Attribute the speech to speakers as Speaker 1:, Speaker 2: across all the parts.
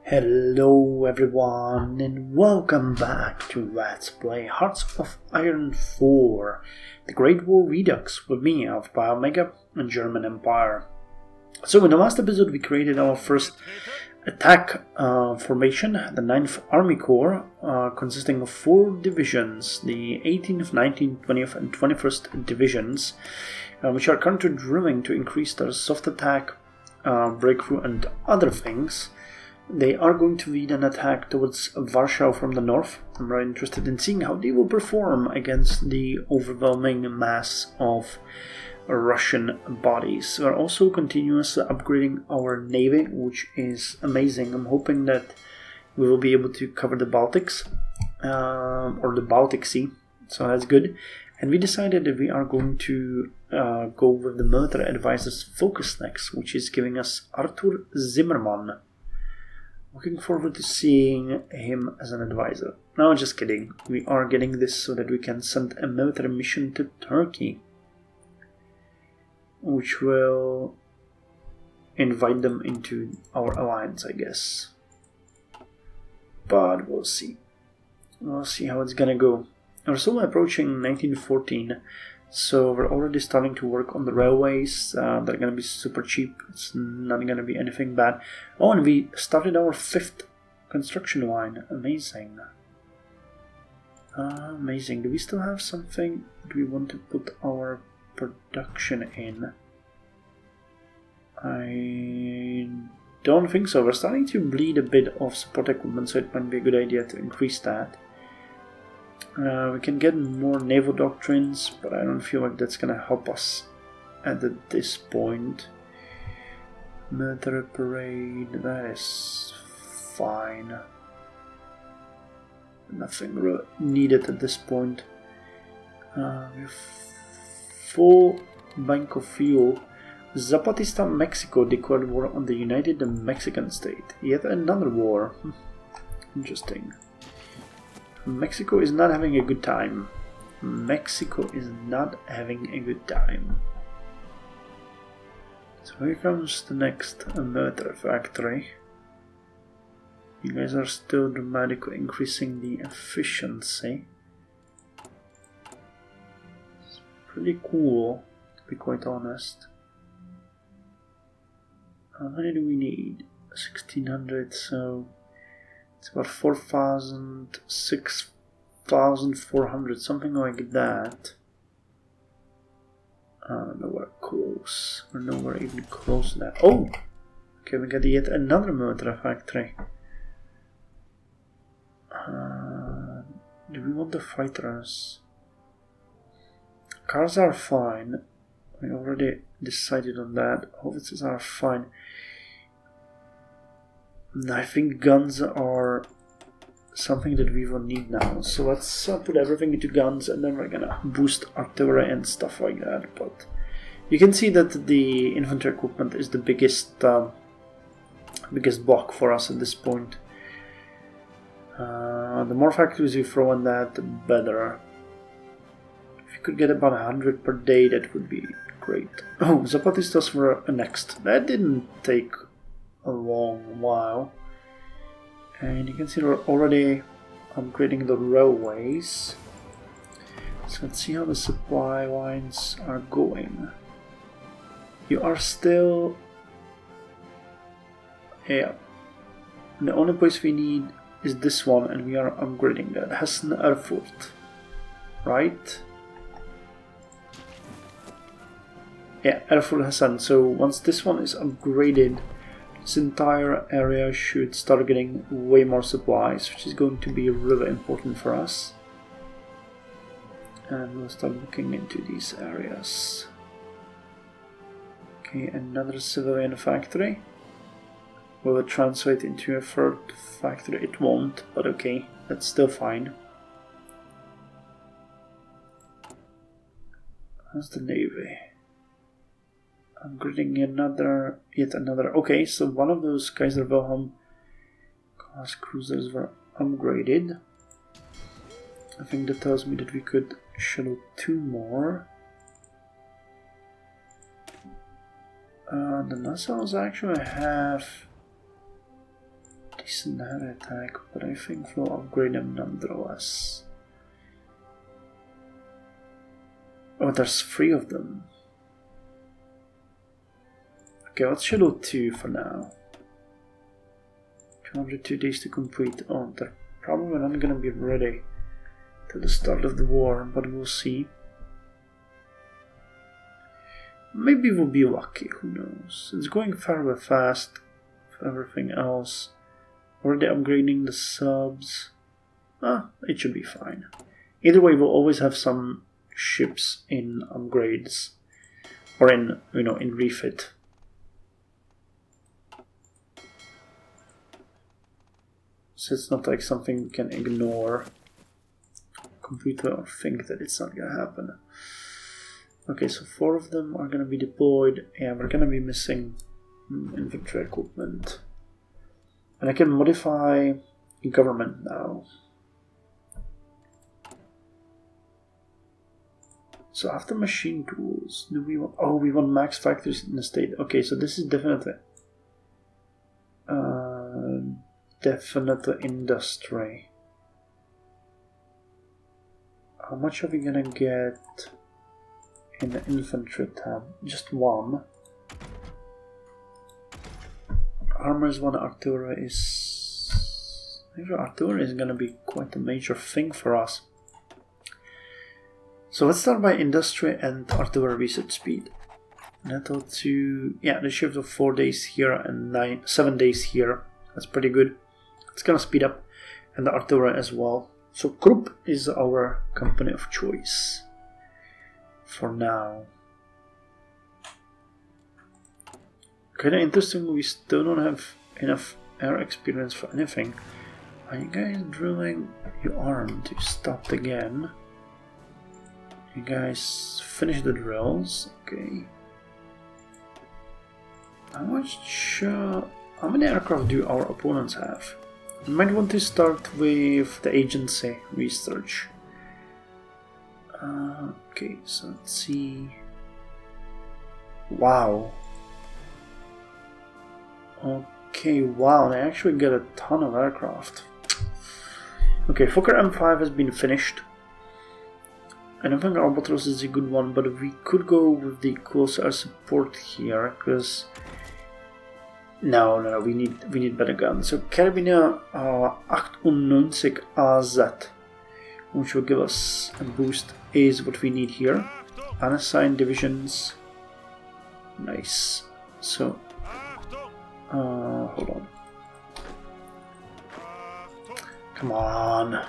Speaker 1: Hello everyone and welcome back to Let's Play Hearts of Iron 4, the Great War Redux with me, Alpha Omega and German Empire. So in the last episode we created our first attack formation, the 9th Army Corps, consisting of 4 divisions, the 18th, 19th, 20th and 21st divisions, which are currently drilling to increase their soft attack, breakthrough and other things. They are going to lead an attack towards Warsaw from the north. I'm very interested in seeing how they will perform against the overwhelming mass of Russian bodies. We're also continuously upgrading our navy, which is amazing. I'm hoping that we will be able to cover the Baltics, or the Baltic Sea, so that's good. And we decided that we are going to go with the military advisor's focus next, which is giving us Arthur Zimmermann. Looking forward to seeing him as an advisor. No, just kidding. We are getting this so that we can send a military mission to Turkey, which will invite them into our alliance, I guess. But we'll see. We'll see how it's gonna go. We're still approaching 1914, so we're already starting to work on the railways. They're gonna be super cheap. It's not gonna be anything bad. Oh, and we started our 5th construction line. Amazing. Amazing. Do we still have something that we want to put our production in? I don't think so. We're starting to bleed a bit of support equipment, so it might be a good idea to increase that. We can get more naval doctrines, but I don't feel like that's gonna help us at this point. Military parade, that is fine. Nothing really needed at this point. We have full bank of fuel. Zapatista, Mexico declared war on the United Mexican State. Yet another war. Interesting. Mexico is not having a good time. Mexico is not having a good time. So here comes the next military factory. You guys are still dramatically increasing the efficiency. It's pretty cool, to be quite honest. How many do we need? 1600, so it's about 4,000, 6,400, something like that. Nowhere close. We're nowhere even close to that. Oh! Okay, we got yet another military factory. Do we want the fighters? Cars are fine. We already decided on that. Howitzers are fine. I think guns are something that we will need now. So let's put everything into guns, and then we're gonna boost artillery and stuff like that. But you can see that the infantry equipment is the biggest block for us at this point. The more factories you throw in that, the better. If you could get about 100 per day, that would be great. Oh, Zapatistas were next. That didn't take a long while, and you can see we're already upgrading the railways. So let's see how the supply lines are going. You are still, yeah, the only place we need is this one, and we are upgrading that. Hessen Erfurt, right? Yeah, Erfurt Hessen. So once this one is upgraded, this entire area should start getting way more supplies, which is going to be really important for us. And we'll start looking into these areas. Okay, another civilian factory. Will it translate into a 3rd factory? It won't, but okay, that's still fine. How's the navy? Upgrading yet another. Okay, so one of those Kaiser Wilhelm class cruisers were upgraded. I think that tells me that we could schedule 2 more. The Nassaus actually have decent air attack, but I think we'll upgrade them nonetheless. Oh, there's 3 of them. Okay, let's schedule 2 for now. 202 days to complete. Oh, they're probably not gonna be ready till the start of the war, but we'll see. Maybe we'll be lucky, who knows. It's going fairly fast for everything else. Already upgrading the subs. It should be fine. Either way, we'll always have some ships in upgrades. Or in, in refit. So it's not like something we can ignore completely or think that it's not gonna happen. Okay, so 4 of them are gonna be deployed. Yeah, we're gonna be missing infantry equipment. And I can modify government now. So after machine tools, do we want... Oh, we want max factories in the state. Okay, so this is definitely... definitely industry. How much are we gonna get in the infantry tab? Just 1. Armor is 1, artillery is... Maybe artillery is gonna be quite a major thing for us. So let's start by industry and artillery research speed. Nettle to... Yeah, the shift of 4 days here and 7 days here. That's pretty good. It's gonna speed up. And the artillery as well. So Krupp is our company of choice. For now. Kinda interesting, we still don't have enough air experience for anything. Are you guys drilling? You aren't. You stopped again. You guys finish the drills. Okay. How many aircraft do our opponents have? You might want to start with the agency research. Okay, so let's see. Wow. Okay, wow, they actually get a ton of aircraft. Okay, Fokker M5 has been finished. I don't think Albatros is a good one, but we could go with the close air support here, because... No, we need better guns. So Carabiner 98 AZ, which will give us a boost, is what we need here. Unassigned divisions. Nice. So, hold on. Come on.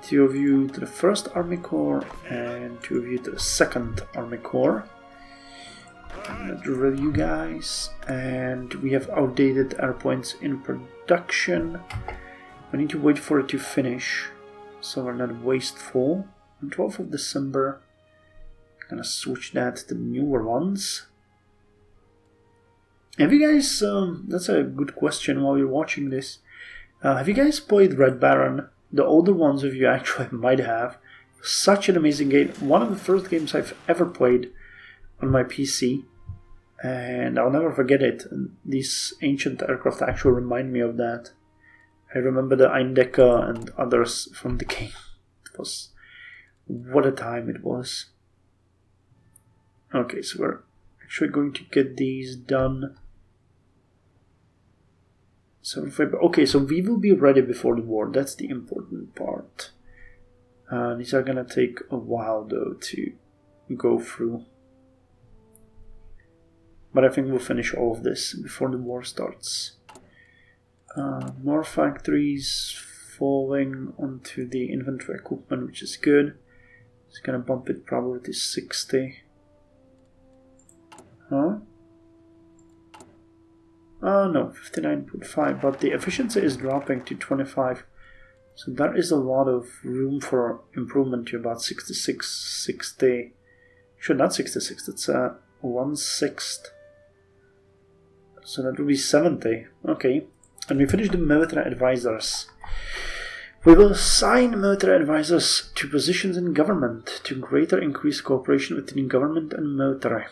Speaker 1: 2 of you to the 1st Army Corps and 2 of you to the 2nd Army Corps. I'm gonna drill you guys, and we have outdated airpoints in production. We need to wait for it to finish, so we're not wasteful. On 12th of December, I'm gonna switch that to the newer ones. Have you guys, that's a good question while you're watching this, have you guys played Red Baron? The older ones of you actually might have. Such an amazing game, one of the first games I've ever played on my PC, and I'll never forget it. And these ancient aircraft actually remind me of that. I remember the Eindeka and others from the game. It was... what a time it was. Okay, so we're actually going to get these done. Okay, so we will be ready before the war. That's the important part. These are gonna take a while though to go through. But I think we'll finish all of this before the war starts. More factories falling onto the infantry equipment, which is good. It's gonna bump it probably to 60. Huh? No, 59.5, but the efficiency is dropping to 25. So there is a lot of room for improvement to about 66, 60. Actually, not 66, that's 1/6. So that would be 70. Okay. And we finished the military advisors. We will assign military advisors to positions in government to greater increase cooperation between government and military.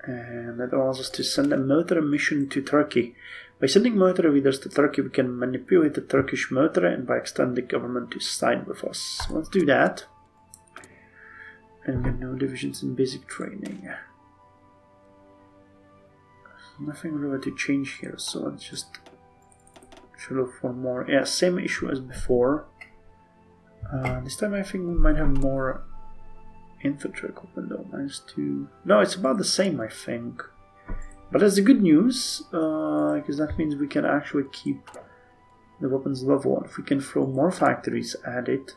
Speaker 1: And that allows us to send a military mission to Turkey By sending military leaders to Turkey, we can manipulate the Turkish military and by extending the government to side with us. Let's do that. And we have no divisions in basic training. Nothing really to change here, so let's just should look for more. Yeah, same issue as before. This time I think we might have more infantry equipment though. -2. No, it's about the same, I think. But that's the good news, because that means we can actually keep the weapons level. If we can throw more factories at it,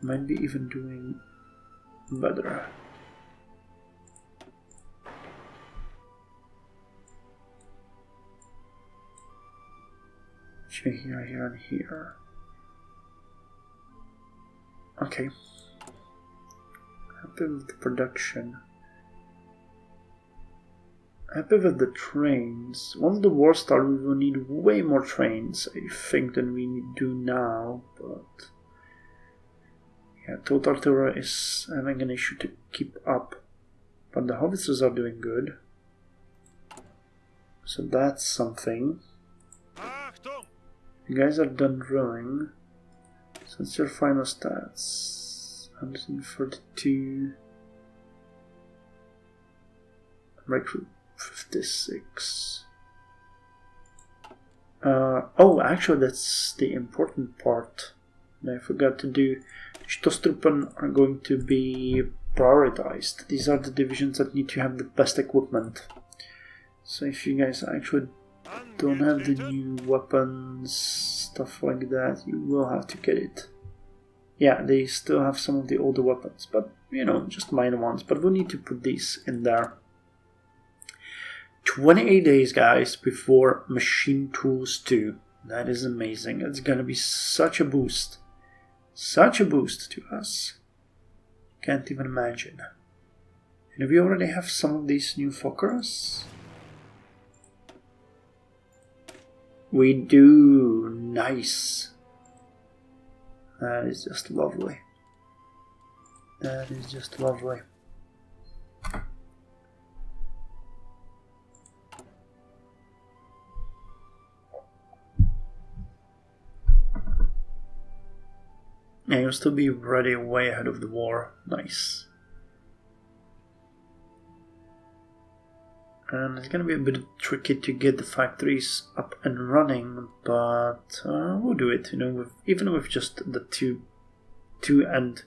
Speaker 1: might be even doing better. Here, here, and here. Okay. Happy with the production. Happy with the trains. Once the war starts, we will need way more trains, I think, than we do now. But yeah, total artillery is having an issue to keep up. But the howitzers are doing good. So that's something. You guys are done drilling. So it's your final stats. 142. Breakthrough 56. Oh, actually, that's the important part that I forgot to do. Stoßtruppen are going to be prioritized. These are the divisions that need to have the best equipment. So if you guys actually don't have the new weapons, stuff like that, you will have to get it. Yeah, they still have some of the older weapons, but you know, just minor ones. But we'll need to put these in there. 28 days, guys, before Machine Tools 2. That is amazing. It's gonna be such a boost. Such a boost to us. Can't even imagine. And we already have some of these new Fokkers. We do. Nice. That is just lovely. That is just lovely. Yeah, you'll still be ready way ahead of the war. Nice. And it's gonna be a bit tricky to get the factories up and running, but we'll do it. You know, even with just the two and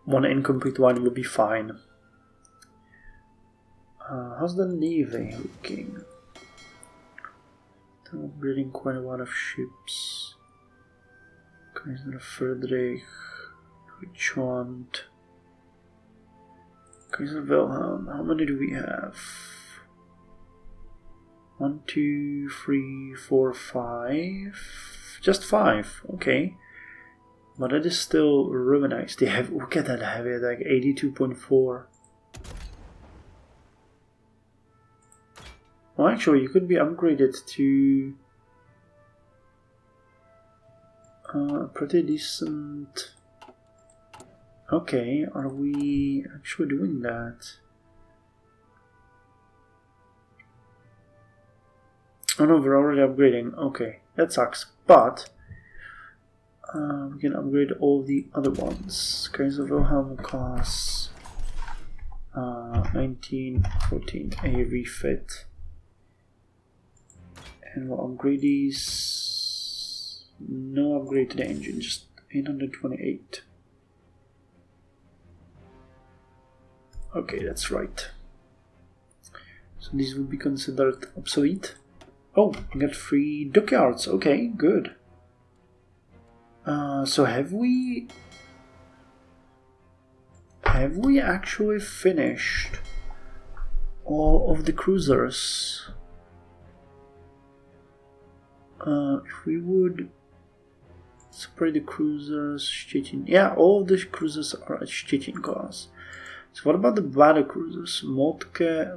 Speaker 1: one incomplete one, will be fine. How's the Navy looking? They're upgrading quite a lot of ships. Kaiser Friedrich, Deutschland, Kaiser Wilhelm. How many do we have? 1, 2, 3, 4, 5. Just 5. Okay, but it is still really nice. They have, look at that heavy attack, 82.4. Well, actually, you could be upgraded to pretty decent. Okay, are we actually doing that? Oh no, we're already upgrading. Okay, that sucks. But we can upgrade all the other ones. Kaiser Wilhelm class 1914 a refit, and we'll upgrade these. No upgrade to the engine, just 828. Okay, that's right. So these would be considered obsolete. Oh, we got 3 dockyards. Okay, good. So have we actually finished all of the cruisers? If we would separate the cruisers, Szczecin. Yeah, all of the cruisers are at Szczecin class. So what about the battle cruisers? Moltke,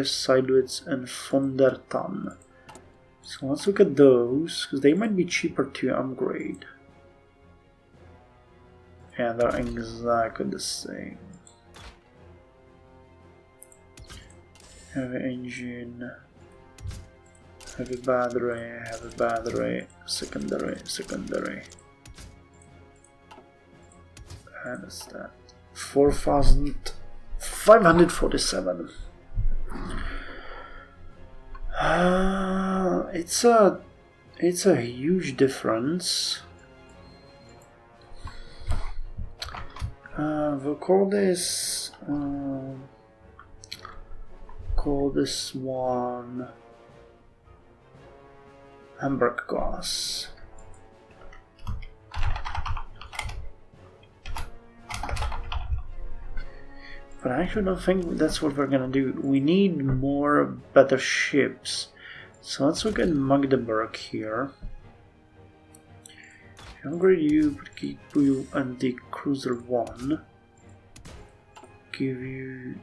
Speaker 1: Seydlitz, and von der Tann. So let's look at those, because they might be cheaper to upgrade. Yeah, they're exactly the same. Heavy engine, Heavy battery, secondary. And it's that 4,547. It's a huge difference. We'll call this one Hamburg glass. But I actually don't think that's what we're gonna do. We need more better ships. So let's look at Magdeburg here. Upgrade you, keep you and the cruiser 1. Give you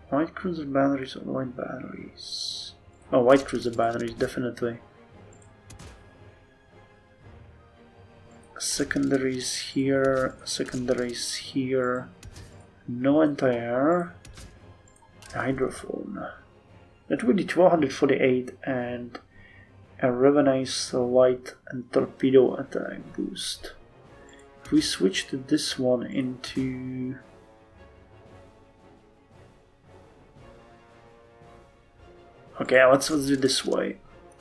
Speaker 1: white cruiser batteries or white batteries. Oh, white cruiser batteries, definitely. Secondaries here, no anti-air, hydrophone. That would be 1248 and a revenise light and torpedo attack boost. If we switch to this one into okay, let's do it this way.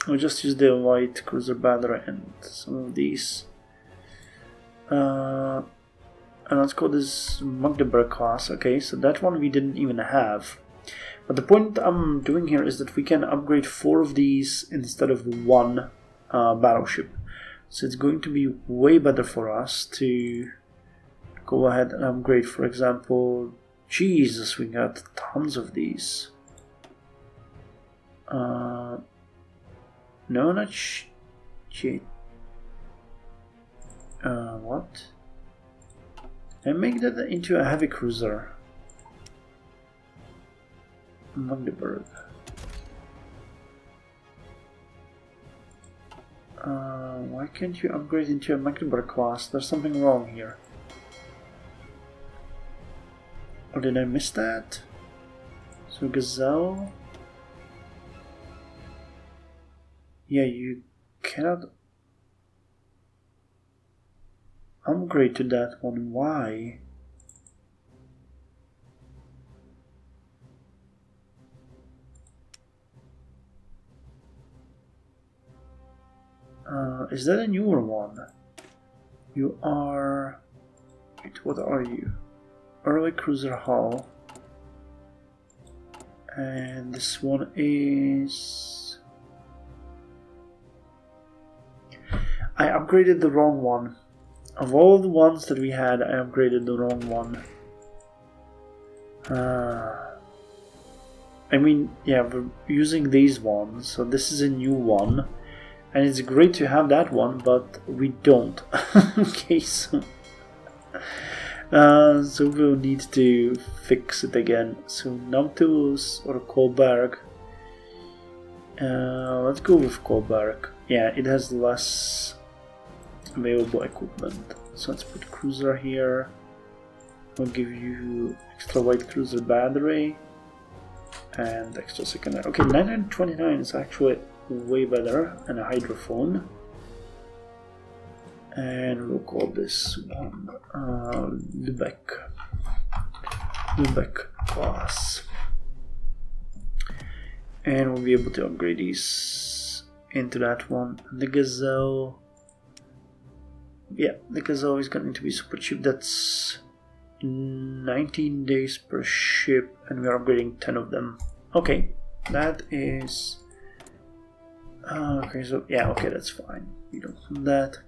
Speaker 1: We'll just use the white cruiser battery and some of these. And let's call this Magdeburg class. Okay, so that one we didn't even have. But the point I'm doing here is that we can upgrade 4 of these instead of 1 battleship. So it's going to be way better for us to go ahead and upgrade, for example, Jesus, we got tons of these. No, not shit. What? And make that into a heavy cruiser. Magdeburg. Why can't you upgrade into a Magdeburg class? There's something wrong here. Or did I miss that? So Gazelle. Yeah, you cannot upgrade to that one. Why? Is that a newer one? You are... Wait, what are you? Early cruiser hull. And this one is... I upgraded the wrong one. Of all the ones that we had, I upgraded the wrong one. I mean, yeah, we're using these ones, so this is a new one. And it's great to have that one, but we don't. Okay, so we'll need to fix it again. So Nautilus or Kolberg. Let's go with Kolberg. Yeah, it has less available equipment. So let's put cruiser here. We'll give you extra white cruiser battery and extra secondary. Okay, 929 is actually way better, and a hydrophone. And we'll call this one Lübeck class. And we'll be able to upgrade these into that one. The Gazelle. Yeah, the Gazelle is going to be super cheap. That's 19 days per ship, and we're upgrading 10 of them. Okay, that is... okay, so yeah, okay, that's fine. We don't want that.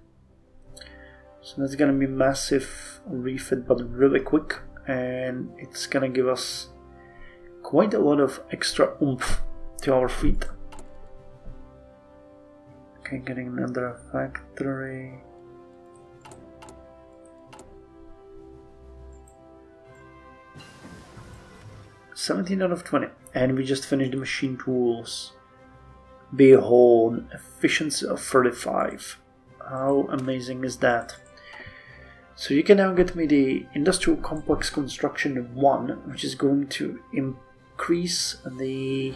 Speaker 1: So that's gonna be massive refit, but really quick, and it's gonna give us quite a lot of extra oomph to our fleet. Okay, getting another factory. $17 out of 20, and we just finished the machine tools. Behold, efficiency of 35. How amazing is that? So you can now get me the Industrial Complex Construction 1, which is going to increase the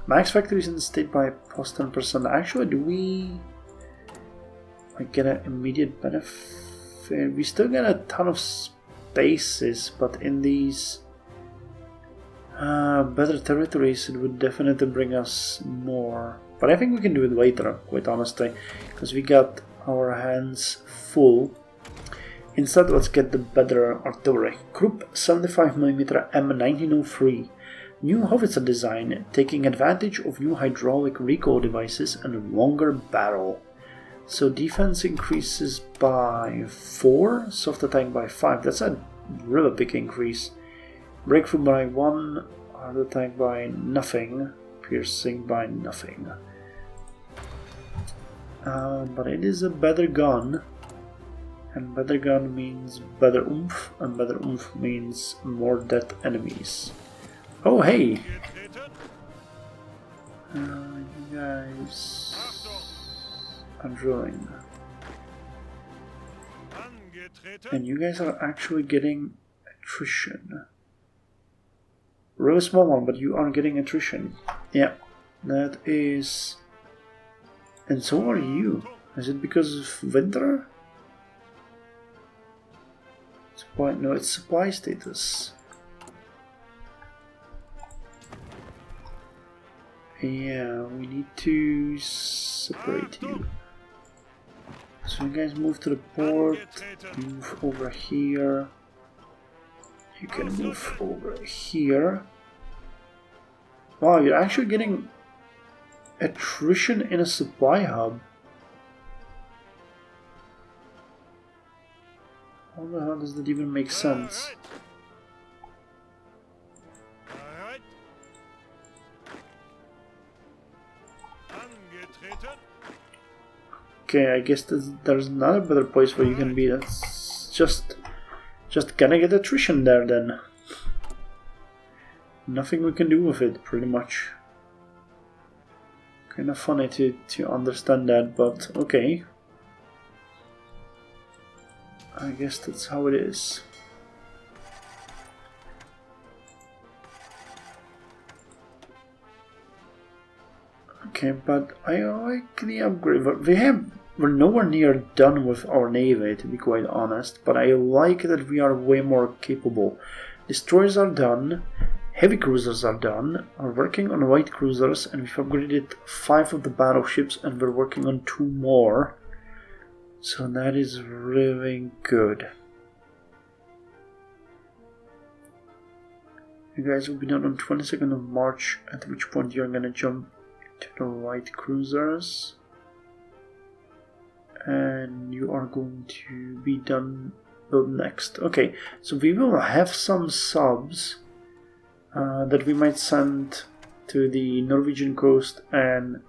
Speaker 1: Max factories in the state by plus 10%. Actually, do we get an immediate benefit? We still get a ton of spaces, but in these better territories, it would definitely bring us more. But I think we can do it later, quite honestly, because we got our hands full. Instead, let's get the better artillery. Krupp 75mm M1903. New howitzer design, taking advantage of new hydraulic recoil devices and a longer barrel. So defense increases by 4, soft attack by 5. That's a really big increase. Breakthrough by 1, hard attack by nothing, piercing by nothing. But it is a better gun, and better gun means better oomph, and better oomph means more dead enemies. Oh hey! You guys are drilling. And you guys are actually getting attrition. Really small one, but you are getting attrition. Yeah, that is... And so are you. Is it because of winter? Supply... No, it's supply status. Yeah, we need to separate you. So you guys move to the port, move over here. You can move over here. Wow, you're actually getting attrition in a supply hub. How the hell does that even make sense? Okay, I guess there's another better place where you can be. That's just gonna get attrition there then. Nothing we can do with it, pretty much. Kind of funny to understand that, but okay. I guess that's how it is. Okay, but I like the upgrade. We're nowhere near done with our navy, to be quite honest, but I like that we are way more capable. Destroyers are done, heavy cruisers are done, we're working on light cruisers, and we've upgraded 5 of the battleships, and we're working on 2 more. So that is really good. You guys will be done on 22nd of March, at which point you're gonna jump to the light cruisers. And you are going to be done build next. Okay, so we will have some subs that we might send to the Norwegian coast and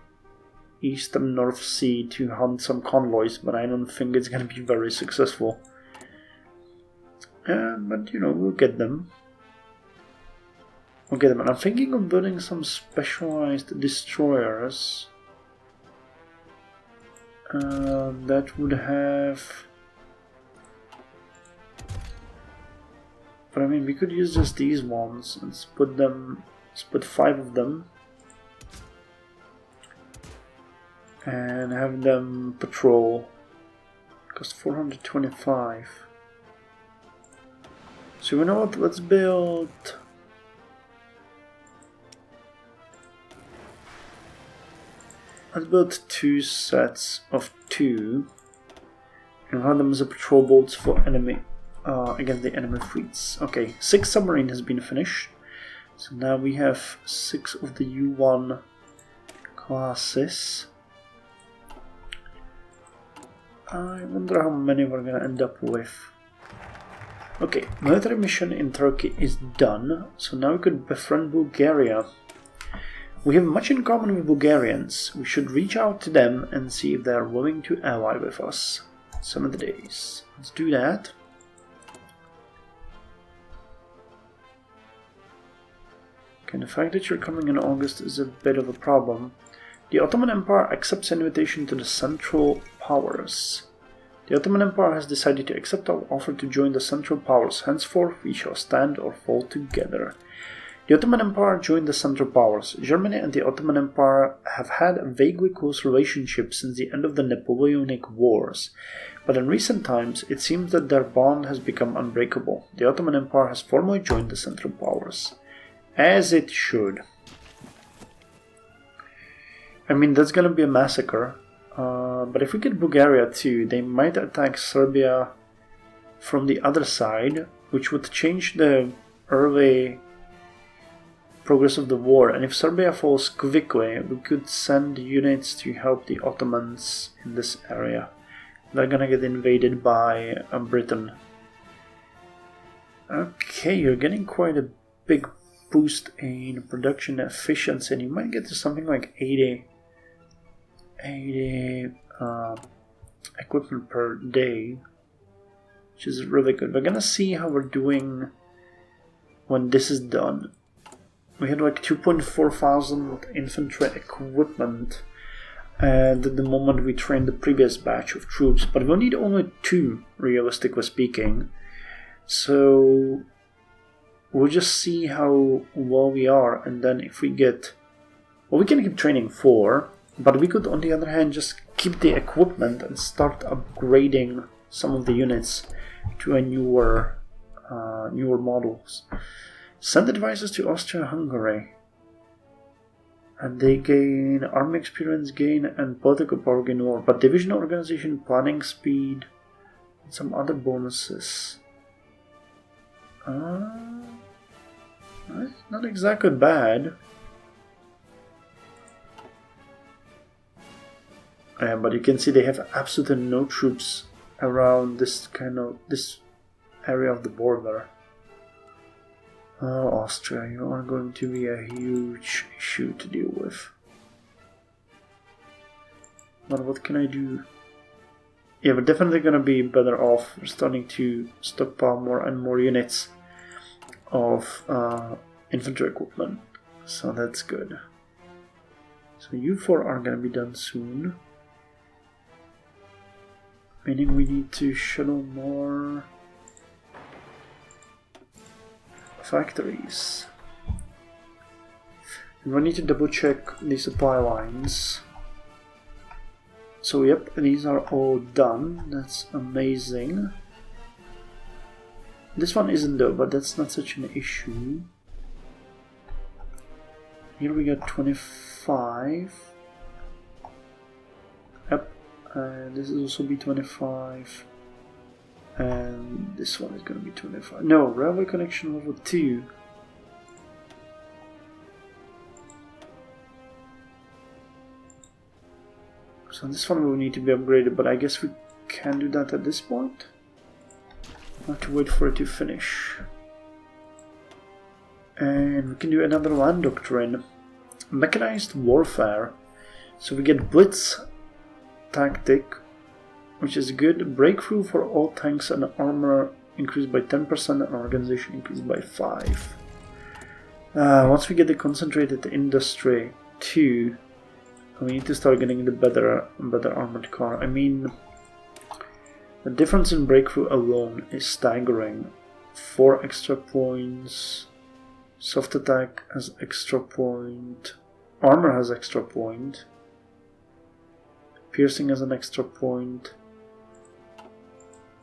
Speaker 1: eastern North Sea to hunt some convoys, but I don't think it's going to be very successful. But you know, we'll get them. We'll get them. And I'm thinking of building some specialized destroyers. That would have... But I mean, we could use just these ones and split 5 of them. And have them patrol. Cost 425. So you know what, let's build... Let's build 2 sets of 2 and run them as a patrol boats for enemy against the enemy fleets. Okay, 6 submarine has been finished. So now we have 6 of the U1 classes. I wonder how many we're gonna end up with. Okay, military mission in Turkey is done. So now we could befriend Bulgaria. We have much in common with Bulgarians. We should reach out to them and see if they are willing to ally with us some of the days. Let's do that. Okay, the fact that you're coming in August is a bit of a problem. The Ottoman Empire accepts an invitation to the Central Powers. The Ottoman Empire has decided to accept our offer to join the Central Powers. Henceforth, we shall stand or fall together. The Ottoman Empire joined the Central Powers. Germany and the Ottoman Empire have had a vaguely close relationship since the end of the Napoleonic Wars, but in recent times it seems that their bond has become unbreakable. The Ottoman Empire has formally joined the Central Powers. As it should. I mean, that's gonna be a massacre. But if we get Bulgaria too, they might attack Serbia from the other side, which would change the early progress of the war. And if Serbia falls quickly, we could send units to help the Ottomans in this area. They're gonna get invaded by Britain. Okay, you're getting quite a big boost in production efficiency, and you might get to something like 80 equipment per day, which is really good. We're gonna see how we're doing when this is done. We had like 2,400 infantry equipment at the moment we trained the previous batch of troops, but we'll need only 2, realistically speaking. So we'll just see how well we are, and then if we get... Well, we can keep training 4, but we could on the other hand just keep the equipment and start upgrading some of the units to a newer models. Send advisors to Austria-Hungary, and they gain army experience gain and political power gain more, but division organization, planning speed, and some other bonuses. Not exactly bad. But you can see they have absolutely no troops around this area of the border. Oh, Austria, you are going to be a huge issue to deal with. But what can I do? Yeah, we're definitely going to be better off. We're starting to stockpile more and more units of infantry equipment, so that's good. So you 4 are going to be done soon, meaning we need to shuttle more factories. And we need to double check the supply lines. So yep, these are all done. That's amazing. This one isn't though, but that's not such an issue. Here we got 25. Yep, this is also be 25. And this one is going to be 25. No, railway connection level 2. So this one will need to be upgraded, but I guess we can do that at this point. I'll have to wait for it to finish. And we can do another land doctrine. Mechanized warfare. So we get blitz tactic, which is good. Breakthrough for all tanks and armor increased by 10% and organization increased by 5. Once we get the concentrated industry 2, we need to start getting the better armored car. I mean, the difference in breakthrough alone is staggering. 4 extra points. Soft attack has extra point. Armor has extra point. Piercing has an extra point.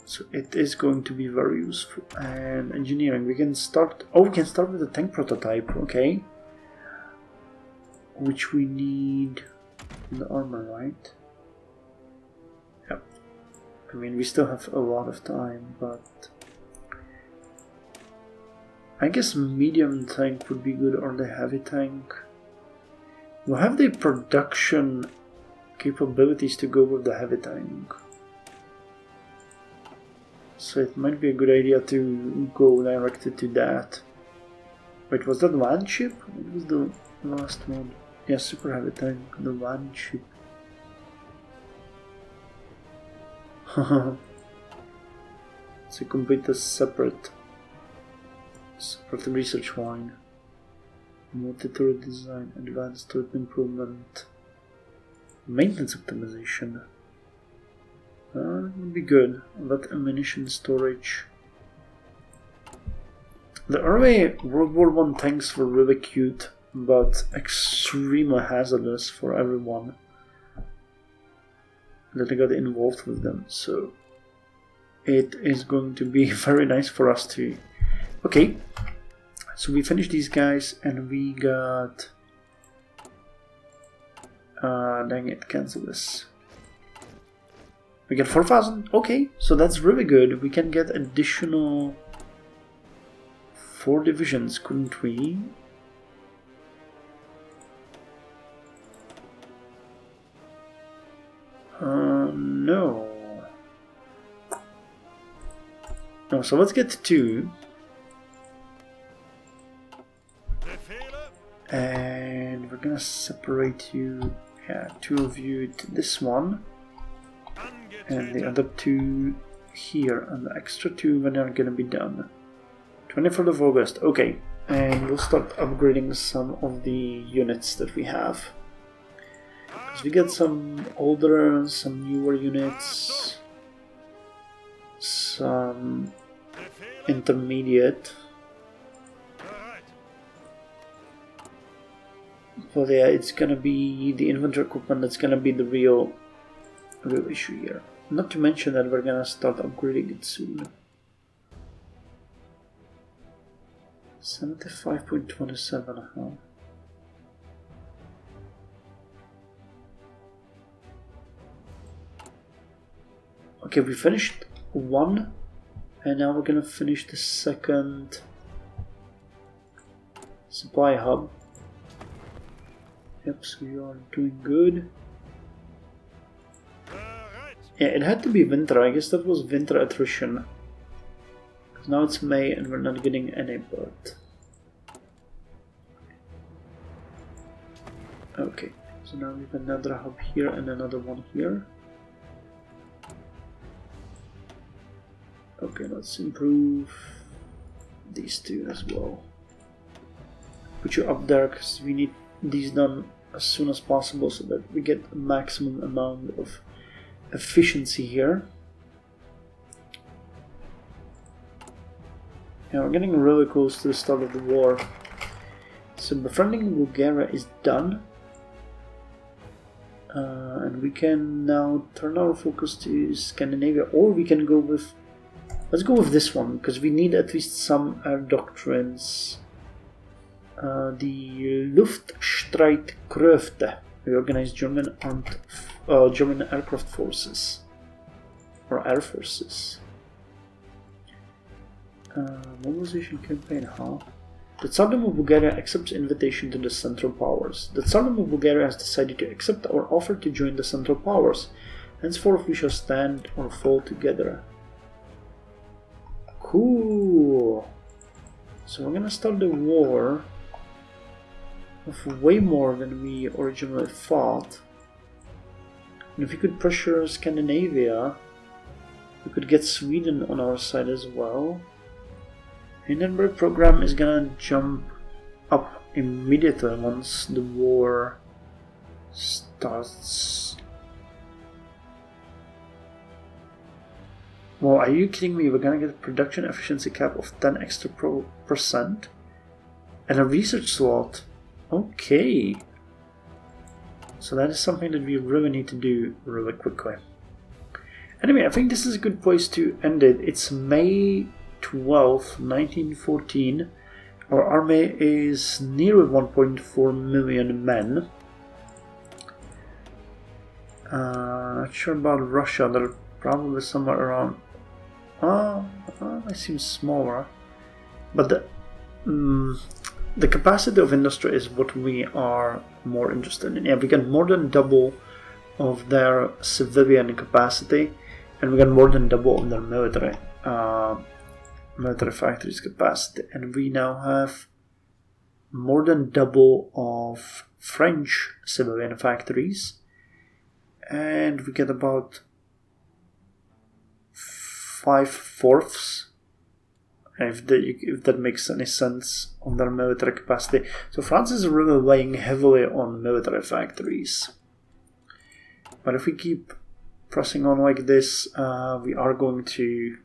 Speaker 1: So it is going to be very useful. And engineering, we can start. Oh, we can start with the tank prototype. Okay. Which we need in the armor, right? Yep. I mean, we still have a lot of time, but I guess medium tank would be good, or the heavy tank. We'll have the production capabilities to go with the heavy tank. So it might be a good idea to go directed to that. Wait, was that land ship? What was the last one? Yeah, super heavy tank, the land ship. It's a completely separate research line. Multi-turret design, advanced turret improvement, maintenance optimization. Would be good. But ammunition storage. The early World War I tanks were really cute, but extremely hazardous for everyone that got involved with them. So it is going to be very nice for us to... Okay, so we finished these guys and we got... dang it, cancel this. We get 4,000, okay, so that's really good. We can get additional 4 divisions, couldn't we? No. No, so let's get to 2. And we're gonna separate you, 2 of you to this one. And the other 2 here, and the extra 2 when are gonna be done. 24th of August, okay. And we'll start upgrading some of the units that we have. Because we get some older, some newer units, some intermediate. But yeah, it's gonna be the inventory equipment that's gonna be the real issue here. Not to mention that we're gonna start upgrading it soon. 75.27, huh? Okay, we finished 1, and now we're gonna finish the second supply hub. Yep, so we are doing good. Yeah, it had to be winter. I guess that was winter attrition. Because now it's May and we're not getting any but. Okay, so now we have another hub here and another one here. Okay, let's improve these 2 as well. Put you up there because we need these done as soon as possible so that we get a maximum amount of efficiency here. Yeah, we're getting really close to the start of the war. So befriending Bulgaria is done. And we can now turn our focus to Scandinavia, or we can go with... Let's go with this one, because we need at least some air doctrines. The Luftstreitkräfte, reorganized German aircraft forces, or air forces. Mobilization campaign, huh? The Tsardom of Bulgaria accepts invitation to the Central Powers. The Tsardom of Bulgaria has decided to accept our offer to join the Central Powers. Henceforth we shall stand or fall together. Cool! So we're gonna start the war of way more than we originally thought. And if we could pressure Scandinavia, we could get Sweden on our side as well. Hindenburg program is gonna jump up immediately once the war starts. Well, are you kidding me? We're gonna get a production efficiency cap of 10 extra percent and a research slot. Okay. So that is something that we really need to do really quickly. Anyway, I think this is a good place to end it. It's May 12th, 1914. Our army is nearly 1.4 million men. Not sure about Russia. They're probably somewhere around... it seems smaller. But the capacity of industry is what we are more interested in. Yeah, we get more than double of their civilian capacity, and we get more than double of their military factories capacity, and we now have more than double of French civilian factories, and we get about 5/4, if that makes any sense, on their military capacity. So France is really weighing heavily on military factories. But if we keep pressing on like this, we are going to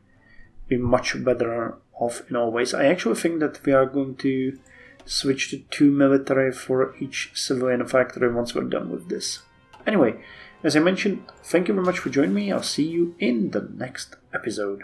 Speaker 1: be much better off in all ways. I actually think that we are going to switch to 2 military for each civilian factory once we're done with this. Anyway, as I mentioned, thank you very much for joining me. I'll see you in the next episode.